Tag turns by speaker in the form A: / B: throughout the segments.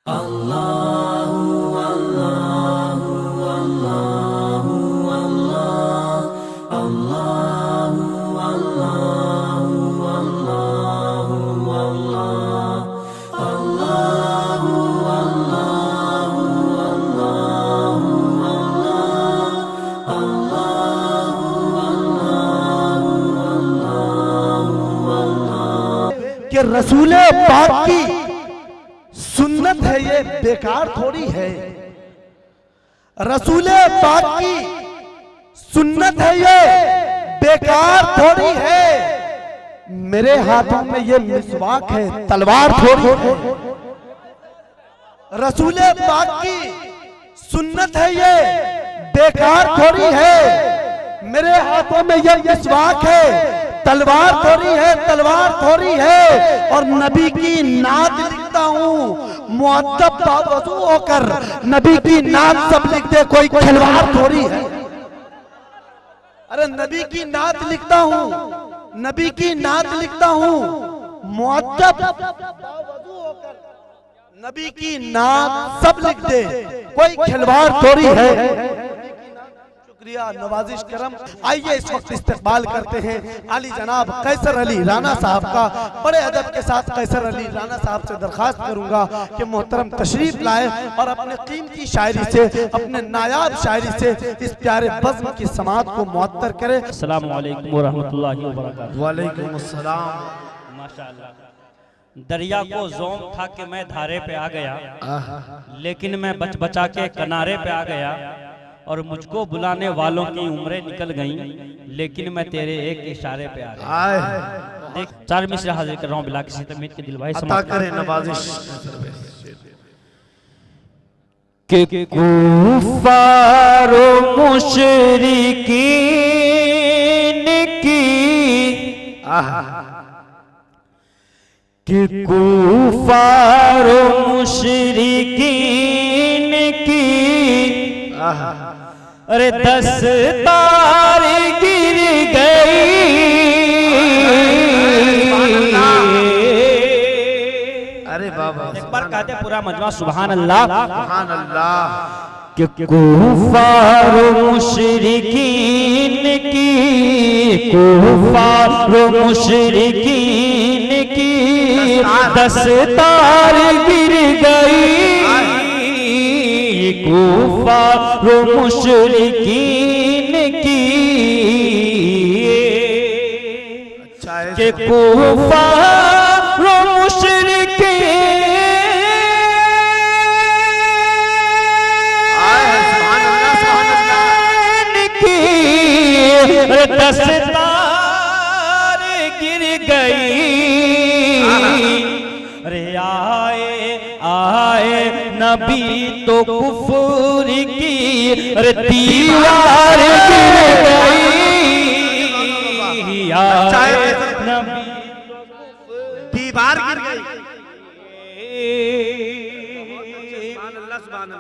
A: कि रसूले पाक की सुन्नत है ये बेकार थोड़ी है। रसूले पाक की सुन्नत है ये बेकार थोड़ी है। मेरे हाथों में ये मिसवाक है, तलवार थोड़ी है। रसूले पाक की सुन्नत है ये बेकार थोड़ी है। मेरे हाथों में ये मिसवाक है, तलवार थोड़ी है, तलवार थोड़ी है। और नबी की नात लिखता हूँ मुअद्दब बावजू होकर। नबी की नात सब लिख दे, कोई खिलवाड़ थोड़ी है। अरे नबी की नात लिखता हूँ, नबी की नात लिखता हूँ मुअद्दब बावजू होकर। नबी की नात सब लिख दे, कोई खिलवाड़ थोड़ी है। शुक्रिया, नवाजिश करम। आइए इस वक्त इस्तकबाल करते हैं आली जनाब कैसर अली राना साहब का। बड़े अदब के साथ कैसर अली राना साहब से दरखास्त करूंगा कि मोहतरम तशरीफ लाए और अपने कीमती शायरी से, अपने नायाब शायरी से इस प्यारे बज़्म की समात को मुअत्तर करे।
B: अस्सलामु अलैकुम व रहमतुल्लाहि व बरकातहू।
A: वालेकुम अस्सलाम।
B: माशाअल्लाह। दरिया को ज़ौम था कि मैं धारे पे आ गया, लेकिन मैं बच बचा के किनारे पे आ गया। और मुझको बुलाने वालों की उम्रें निकल गईं, लेकिन मैं तेरे एक इशारे पे आ गया। देख, 4 मिसरा हाजिर कर रहा हूँ बिला किसी तमीज़ के दिल भाई
A: अता करे नवाजिश।
B: के कुफार मुशरिकीन की, कि कुफार मुशरिकीन की अरे दस्तार गिर गई।
A: अरे बाबा
B: एक बार कहते पूरा मजमा सुभान अल्लाह,
A: सुभान अल्लाह।
B: कि कुफार मुशरिकीन की, कुफार मुशरिकीन की दस्तार गिर गई। कुफार मुशरिकीन की, के कुफार मुशरिकीन की दस्तार गिर गई। अरे आए आए नबी तो कुफर की, अरे दीवार गिर गई। आए नबी
A: दीवार गिर गई।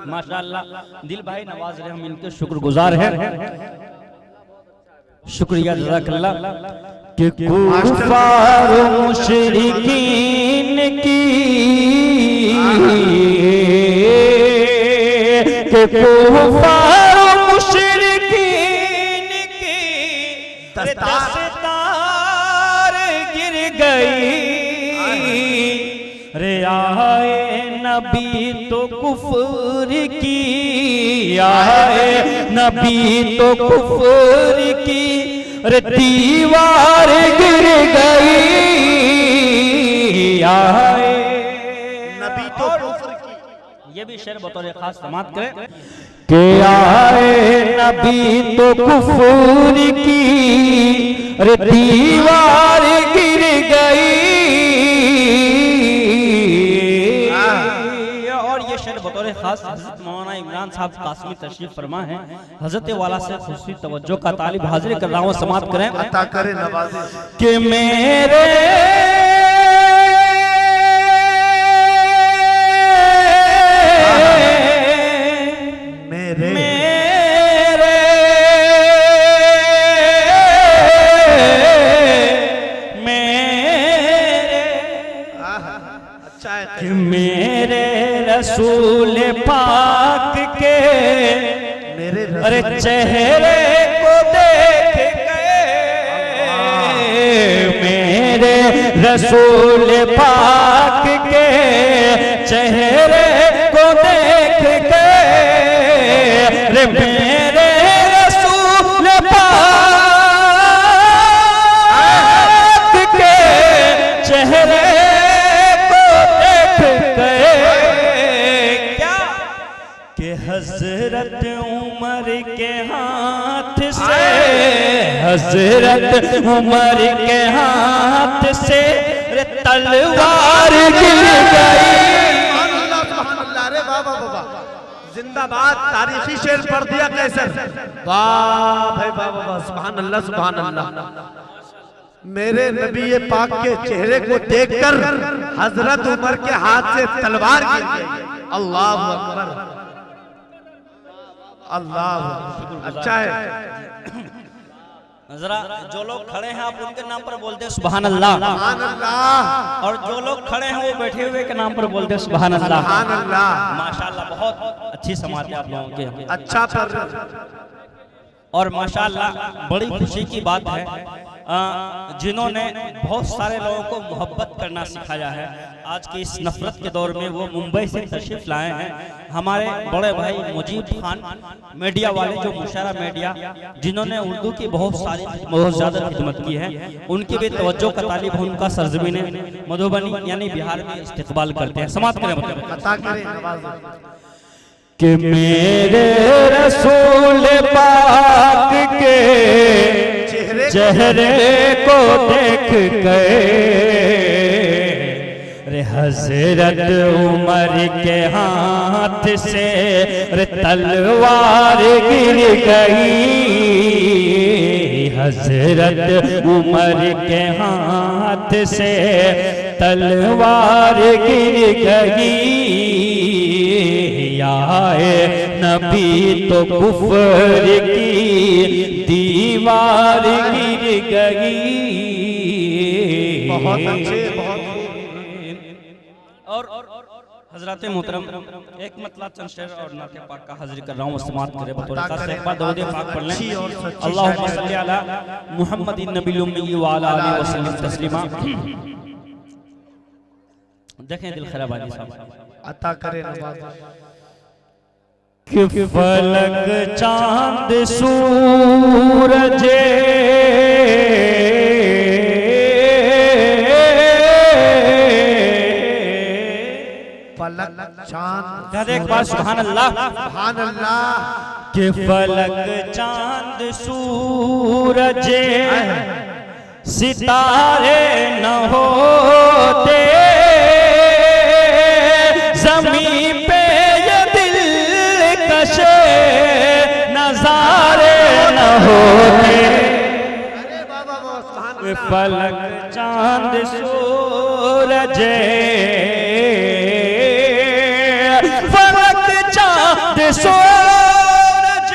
B: माशाअल्लाह। दिल भाई नवाज रहे, हम इनके शुक्रगुजार हैं। शुक्रिया जज़ाकल्लाह। कि कुफार मुशरिकीन की, कि कुफार मुशरिकीन की दस्तार गिर गई। रे आए नबी तो कुफर की, आए नबी तो कुफर की, अरे दीवार गिर गई। आए
A: नबी तो कुफ्र की।
B: ये भी शेर बतौर खास समात करें कि आए नबी तो कुफर की, अरे दीवार गिर गई। बतौर खास हज़रत मौलाना इमरान साहब कासमी तशरीफ फरमा है। हज़रत वाला से खुशी तवज्जो का तालिब हाजिर कर रहा हूँ, समाप्त करें।
A: अता करे नवाजिश।
B: कि मेरे
A: मेरे
B: मेरे मेरे
A: अच्छा है।
B: कि मेरे रसूल पाक के अरे चेहरे को देख गए, मेरे रसूल पाक के चेहरे को देख गए, रे मेरे रसूल पाक के चेहरे को देख गए। क्या कि हजरत उमर के हाथ से, हजरत उमर के हाथ से तलवार गिर गई।
A: अरे वाह वाह वाह, जिंदाबाद, तारीखी शेर पढ़ दिया कैसर। वाह भाई वाह वाह, सुभान अल्लाह सुभान अल्लाह। मेरे नबी पाक के चेहरे को देखकर हजरत उमर के हाथ से तलवार गिर गई। अल्लाह अकबर, अल्लाह अच्छा है।
B: जरा जो लोग खड़े हैं आप उनके नाम पर बोलते हैं सुभान अल्लाह,
A: सुभान अल्लाह।
B: और जो लोग खड़े हैं वो बैठे हुए के नाम पर बोलते हैं सुभान अल्लाह।
A: सुभान अल्लाह।
B: माशाल्लाह बहुत अच्छी समाज है आप लोगों के।
A: अच्छा पर
B: और माशाल्लाह बड़ी खुशी की बात है जिन्होंने बहुत सारे लोगों को मोहब्बत करना सिखाया है। आज की इस नफरत के दौर में वो मुंबई से तशरीफ लाए हैं हमारे बड़े भाई मुजीब खान, मीडिया वाले जो मुशारा मीडिया, जिन्होंने उर्दू की बहुत ज़्यादा खिदमत की है। उनकी भी तवज्जो का तालिब है, उनका सरजमीन मधुबनी यानी बिहार में इस्तेकबाल करते हैं। समाप्त करें कि मेरे रसूल पाक के चेहरे को देख गए, रे हजरत उमर के हाथ से रे तलवार गिर गई, हजरत उमर के हाथ से तलवार गिर गई। आए नबी तो कुफर की दीवार गिर गई।
A: बहुत अच्छे, बहुत।
B: और हजरत मोहतरम एक मतलब चंद शेर और नाते पाक का हाजिर कर रहा हूँ, समाप्त करें बतौर खास एक बार दरूद पाक पढ़ लें। अल्लाहुम्मा सल्ली अला मुहम्मदिन नबिय्यिल उम्मी व अला आलिहि व सल्लिम तस्लीमा। देखें दिल खैराबादी साहब
A: अता करे नवाज।
B: कि फलक चांद सूरज
A: फलक चांद,
B: एक बार सुभान अल्लाह,
A: सुभान अल्लाह।
B: कि फलक चांद सूरज सितारे न होते, ज़मीं पे ये दिलकश नज़ारे न होते। फलक चांद सूरज, फलक चांद सूरज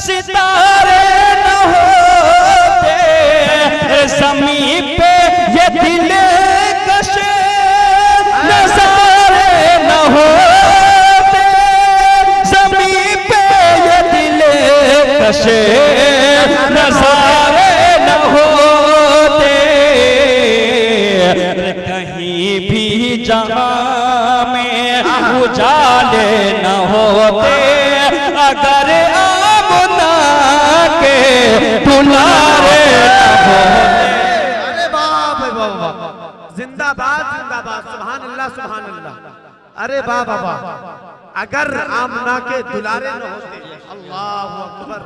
B: सितारे न होते, ज़मीं पे ये दिलकश नज़ारे न होते, ज़मीं पे ये दिलकश नज़ारे न होते। कहीं भी जहां में उजाले न होते, अगर आमना के दुलारे न होते।
A: अरे बाप रे बाप, जिंदाबाद जिंदाबाद, सुभान अल्लाह सुभान अल्लाह। अरे वाह बाबा, अगर आमना के दुलारे न होते। अल्लाह अकबर,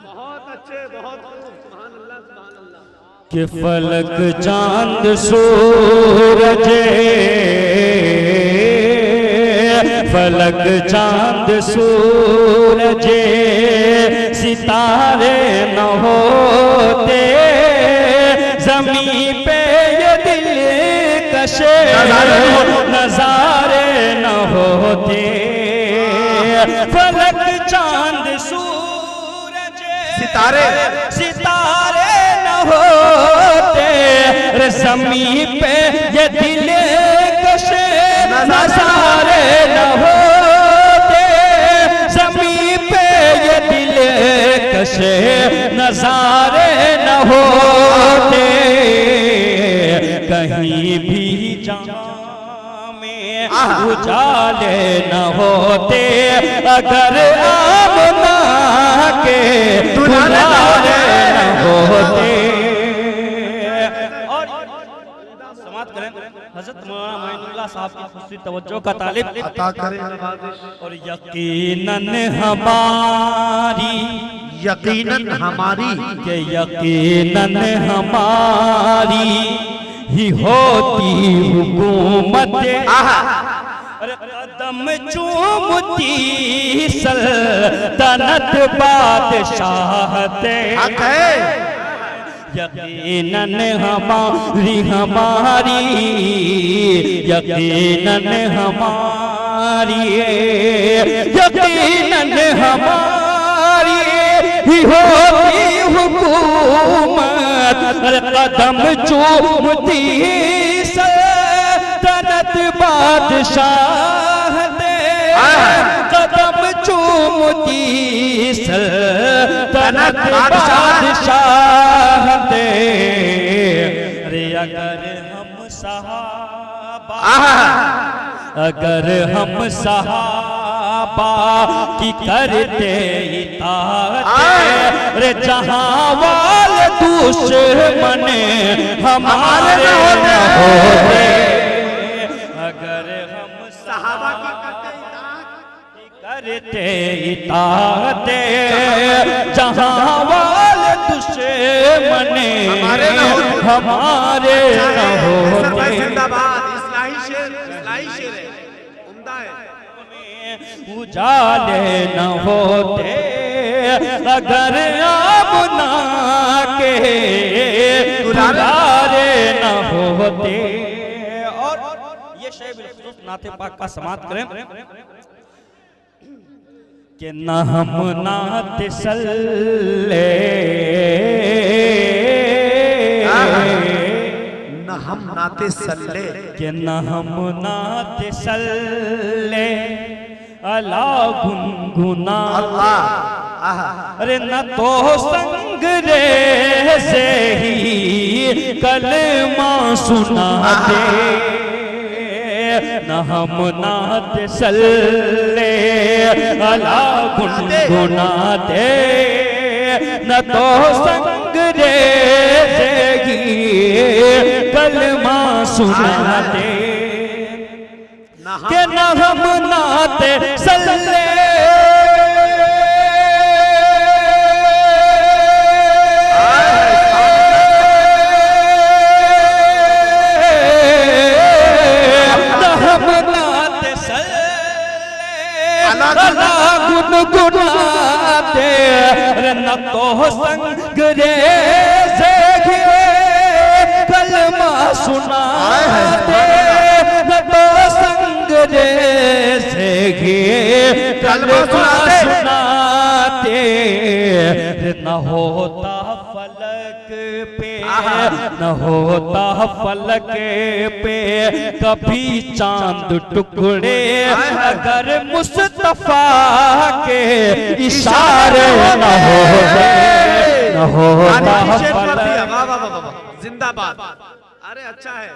A: बहुत अच्छे, बहुत सुभान अल्लाह सुभान अल्लाह।
B: कि फलक चांद सूरज, फलक चांद सूरज सितारे न होते, ज़मीं पे ये दिलकश नज़ारे न होते। फलक चांद सूरज
A: सितारे
B: सितारे न होते, रे ज़मीं पे ये दिल कशे नज़ारे न होते, ज़मीं पे ये दिल कशे नज़ारे न होते, कहीं भी जामे उजाले न होते, अगर आमना के दुलारे न होते। और समाप्त करें हज़रत मौलाना मोइनुल्लाह साहब की खुशी तवज्जो का तालिब
C: अता करें।
B: और यकीनन हमारी,
C: यकीनन हमारी,
B: के यकीनन हमारी ही होती हुकूमत, अरे कदम चूमती सल्तनत बादशाहत, यकीनन हमारी हमारी, यकीनन हमारी, यकीनन हमारी ही होती हुकूमत, अरे कदम चूमती सल्तनत बादशाहत, कदम चूमती सल्तनत बादशाहत। अरे अगर हम सहाबा, अगर हम सहाबा की करते इताअत, रे जहां वाले दुश्मन हमारे न होते, अगर हम सहाबा की करते इताअत, जहां वाले दुश्मन हमारे न होते।
C: जिंदाबाद। इस्लाही शेर, इस्लाही शेर है, उम्दा है।
B: उजाले न होते, अगर आमना के दुलारे न होते। और ये शेर बिलखुसूस नाते पाक का समाप्त करें कि न हम नात सल्ले,
C: न हम नाते सल्ले,
B: कि न हम नात सल्ले अला गुनगुना, अरे न तो संग रे से ही कलमा सुनाते, न हम नात सल्ले अला गुनगुनाते, न तो संग रे से ही कलमा सुनाते, के न हम नाते सल्ले गुनगुनाते, न तो संग रे से कलमा सुनाते, न तो संग रे से कलमा सुनाते, न होता फलक पे, न होता फलक पे कभी चांद टुकड़े, अगर मुस्तफा के इशारे न होते, न होता फलक।
C: जिंदाबाद। अरे अच्छा है,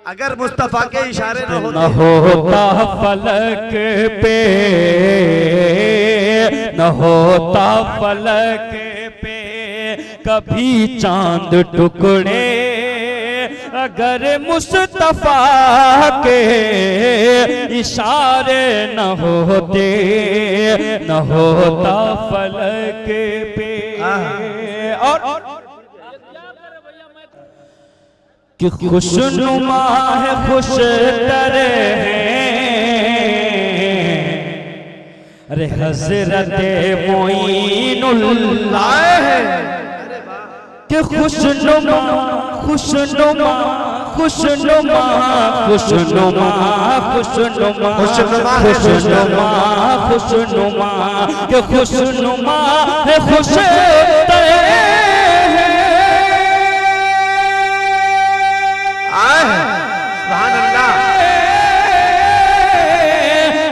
C: अगर मुस्तफा के इशारे न
B: होता फलक पे, न होता फलक पे कभी चांद टुकड़े, अगर मुस्तफा के इशारे न होते, न होता फलक पे। और कि खुशनुमा है, खुश तर हैं, अरे हजरत मोइनुल्लाह है, कि खुशनुमा खुशनुमा खुशनुमा खुशनुमा खुशनुमा खुशनुमा खुशनुमा के खुशनुमा है, खुश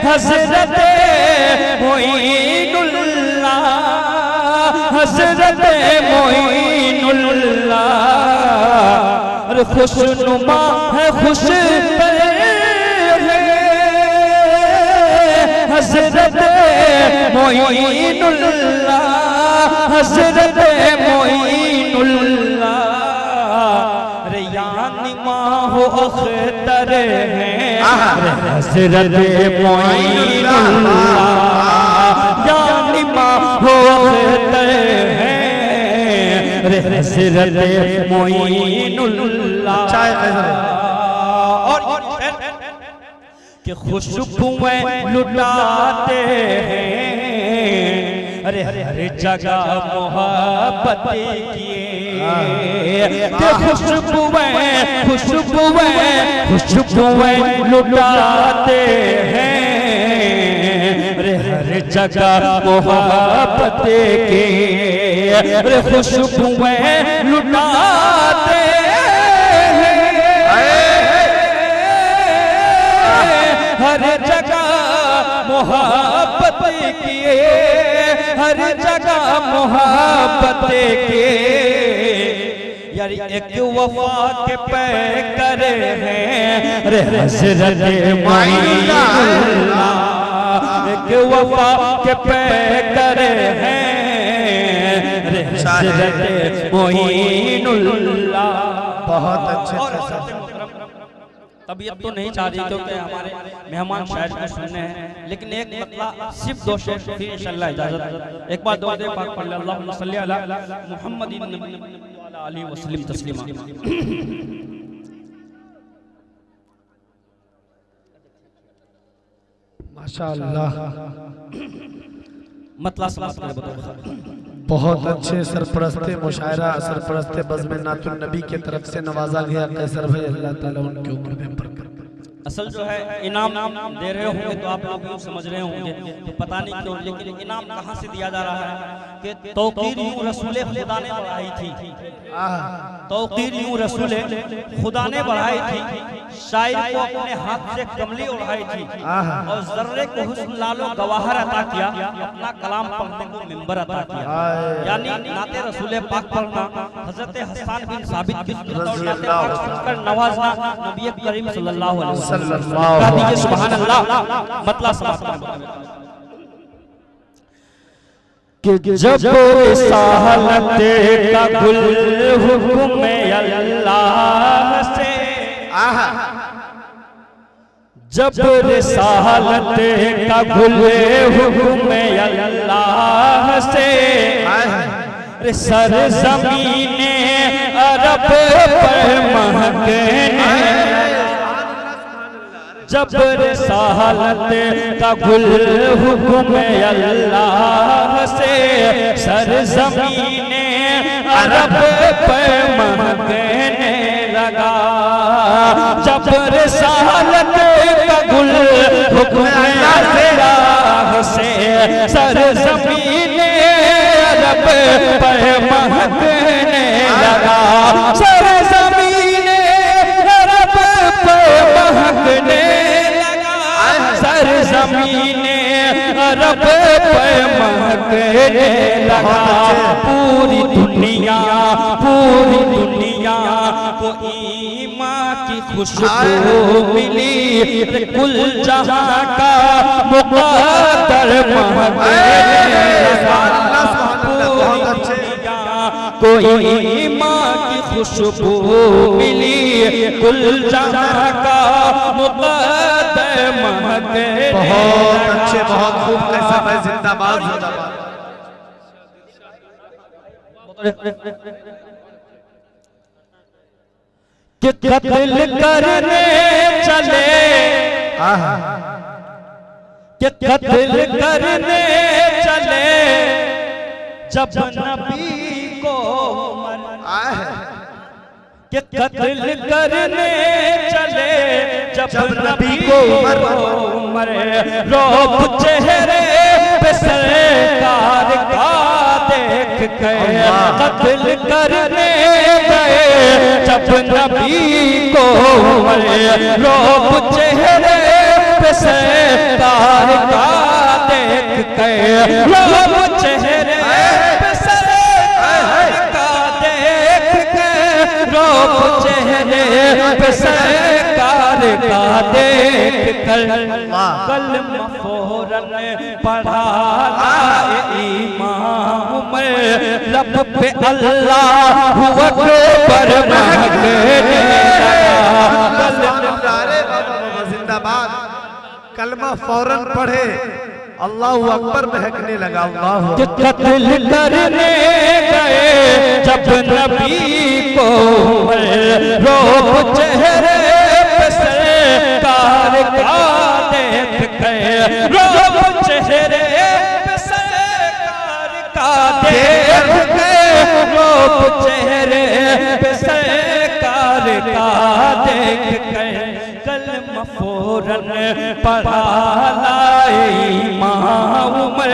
B: हजरत मोइनुल्लाह, हजरत मोइनुल्लाह, अरे खुशनुमा है खुश हजरत मोइनुल्लाह, हजरत मोइनुल्लाह, अरे यानी माहो अख्तर हैं हजरत मोइनुल्लाह, यानी माहो अख्तर हैं हजरत मोइनुल्लाह। और कि खुशबुएं लुटाते हैं, अरे हर जगह मोहब्बत किए, कि खुशबुएं लुटाते हैं, अरे हर जगह मोहब्बत के, अरे खुशबुएं लुटाते हर जगह मोहब्बत किए, हर जगह मोहब्बत के, यार एक वफा के पैकर हैं अरे हजरत मोइनुल्लाह, एक वफा के पैकर हैं अरे हजरत मोइनुल्लाह।
A: बहुत अच्छे
B: तबीयत तो नहीं चाह रही क्योंकि हमारे मेहमान शायद को सुनने हैं, लेकिन एक मतलब सिर्फ दो शेर फिर इंशाअल्लाह इजाजत। एक बार दुआ दे पाक पढ़ ले, अल्लाहुम्मा सल्ली अला मुहम्मदिन नबी व अला आलिहि व सल्लिम तस्लीमा।
A: माशाअल्लाह,
B: मतलब समाप्त कर बताओ।
A: बहुत अच्छे सरपरस्ते मुशायरा, सरपरस्ते बज़्म नातुन नबी के तरफ से नवाजा गया कैसर भाई, अल्लाह ताला उनके ऊपर में बरकत।
B: असल जो है इनाम दे रहे होंगे तो आप लोग यूँ समझ रहे होंगे तो पता नहीं क्यों, लेकिन इनाम कहाँ से दिया जा रहा है कि तौकीर यूँ रसूल खुदा ने बढ़ाई थी, तौकीर यूँ रसूल खुदा ने बढ़ाई थी, शायर को अपने हाथ से कमली उड़ाई थी और जर्रे को हुस्न लालो गवाहर अता किया, अपना कलाम पढ़ने को मिंबर अता किया। यानी नाते रसूल पाक पढ़ना, हजरत हसन बिन साबित की नवाजना नबी करीम सल्लल्लाहु अलैहि वसल्लम। सुभान अल्लाह। मतलब समाप्त कि जब रिसालत का गुल हुक्म अल्लाह से, जब रिसालत का गुल हुक्म अल्लाह से, सरज़मीने अरब पर महकने, जब रिसालत का गुल हुक्म अल्लाह से, सरज़मीने अरब पर महकने लगा, जब रिसालत का गुल हुक्म अल्लाह से, सरज़मीने अरब पर महकने लगा, सरज़मीने अरब पर महकने लगा, सरज़मीने अरब पर महकने लगा। पूरी दुनिया को ईमान की खुशबू मिली, कुल जहां का मुक़द्दर महकने लगा। कोई ईमान की खुशबू मिली, कुल जहां का मुक़द्दर महकने।
A: बहुत अच्छे, बहुत खूब, कैसा मैं जिंदाबाद जिंदाबाद।
B: कि कत्ल करने चले, कि कत्ल करने चले जब नबी को उमर, कि कत्ल करने चले जब नबी को उमर, रोब चेहरे पे सरकार का देख के, कत्ल करने गए जब नबी को उमर, रोब चेहरे पे सरकार का देख के लोग चेहरे पे सरकार का देख के लोग चेहरे पे सरकार का देख कर कलमा फौरन पढ़ा लाए इमाम उमर लब पे अल्लाह अकबर महकने लगा।
C: जिंदाबाद। कलमा फौरन पढ़े, अल्लाह अकबर महकने लगा।
B: कत्ल करने गए जब नबी को रोब चेहरे पे सरकार का देख गए रोब चेहरे पे सरकार का देख गए रोब चेहरे पे सरकार का देख गए कलमा फौरन पढ़ा लाए इमाम उमर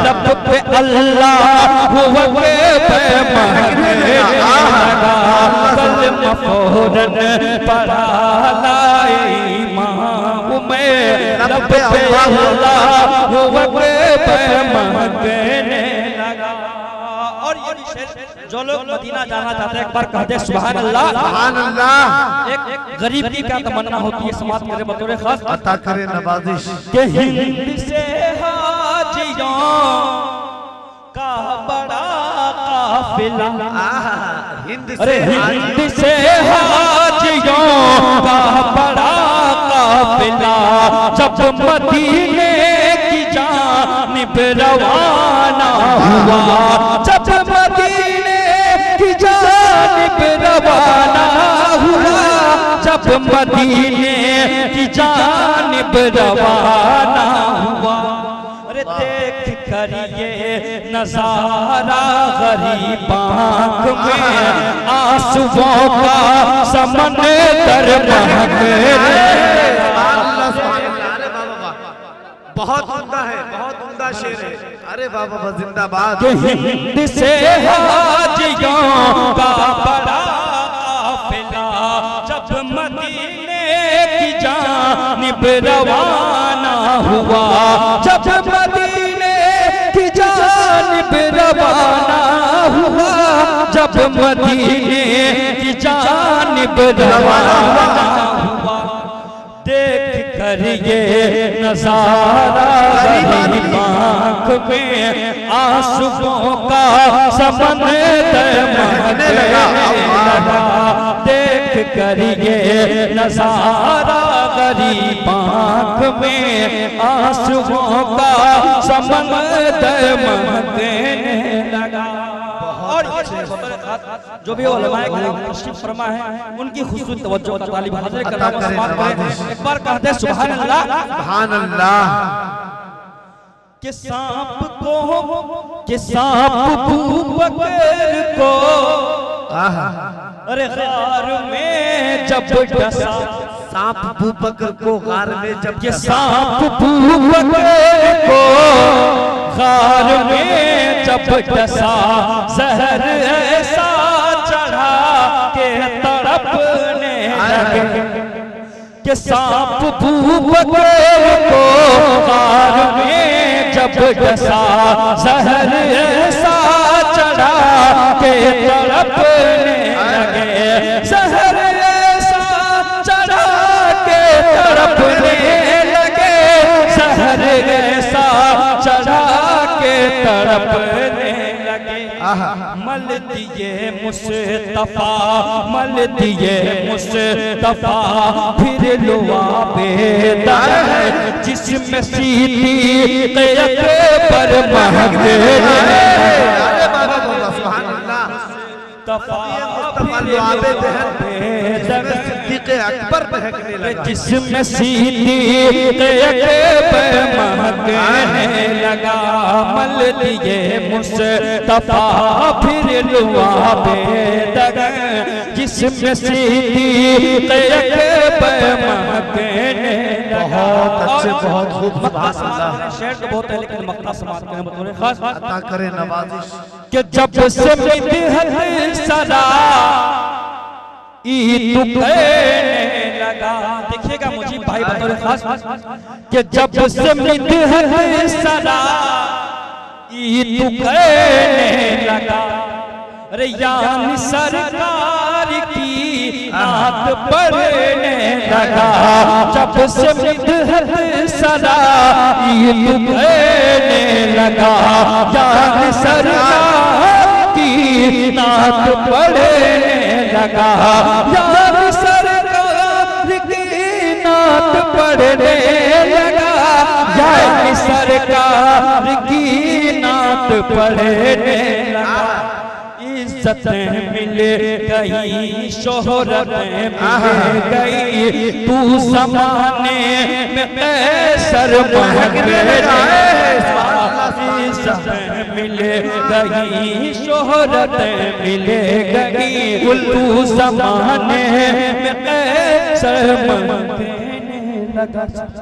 B: लब पे अल्लाह अकबर महकने लगा। कलमा फौरन पढ़ा लाए इमाम उमर लब पे अल्लाह अकबर महकने लगा। और ये शेर जो लोग मदीना जाना चाहते हैं एक बार कहते हैं सुभान अल्लाह।
C: सुभान अल्लाह।
B: एक गरीब की क्या तमन्ना होती है समाज मेरे बतौर खास
C: अता करे नवाजिश
B: के हिंद से हाजियों का बड़ा काफिला अरे हिंद से हाजियों का बड़ा काफिला जब मदीने की जानिब रवाना हुआ जब मदीने की जानिब रवाना हुआ जब मदीने की जानिब रवाना हुआ। अरे देख कर ये नजारा गरीब आँख में आंसुओं का समंदर महकने
C: बहुत उम्दा है, बहुत उम्दा शेर है। अरे बाबा जिंदाबाद।
B: हिंद से हाजियों का बड़ा काफिला जब मदीने की जानिब रवाना हुआ जब मदीने की जानिब रवाना हुआ जब मदीने की जानिब रवाना हुआ। देख कर ये नजारा गरीब आँख में आंसुओं का समंदर महकने लगा। देख कर ये नजारा गरीब आँख में आंसुओं का समंदर महकने लगा। और जो भी उलमाए किराम तशरीफ फरमा है उनकी खुसूसी तवज्जो का तालिब हाजिर करना समाप्त करें। एक बार कहते हैं सुभान अल्लाह।
C: सुभान अल्लाह।
B: कि सांप अबू बकर को अरे गार में जब डसा
C: सांप अबू बकर को गार में जब
B: कि सांप अबू बकर को गार में जब डसा जहर ऐसा चढ़ा के तड़पने लगे कि सांप अबू बकर को गार में जब डसा जहर ऐसा चढ़ा के तड़पने लगे जहर ऐसा चढ़ा के तड़पने लगे जहर ऐसा चढ़ा के तड़पने लगे। मल दिए मुस्तफा मल दिए मुस्तफा फिर लुआ बेदर जिसमें सीधी अकबर महकने
C: अकबर महकने लगा
B: जिसमें सीधी अकबर महकने लगा। मल दिए मुस्तफा फिर लुआ बेदर जिसमें सीधी अकबर महकने लगा।
C: बहुत अच्छे बहुत खूब
B: शेर तो बहुत है लेकिन मक्ता समाज के बतौर खास
C: अता करे नवाजिश
B: कि जब से मिदहत सदा ईद कहने लगा। देखिएगा मुझे भाई बतौर खास कि जब से मिदहत सरा तू कहने लगा, अरे यानी सरकार की नात पढ़ने लगा। जब से मिदहत सरा तू कहने लगा, यानी सरकार की नात पढ़ने लगा, यानी सरकार की नात पढ़ने लगा, यानी सरकार की नात पढ़ने लगा। इज्जतें मिले गई, शोहरतें मिले गई, तू ज़माने में कैसर महके इज्जतें मिले गई, शोहरतें मिले गई, तू ज़माने में कैसर महके लगा।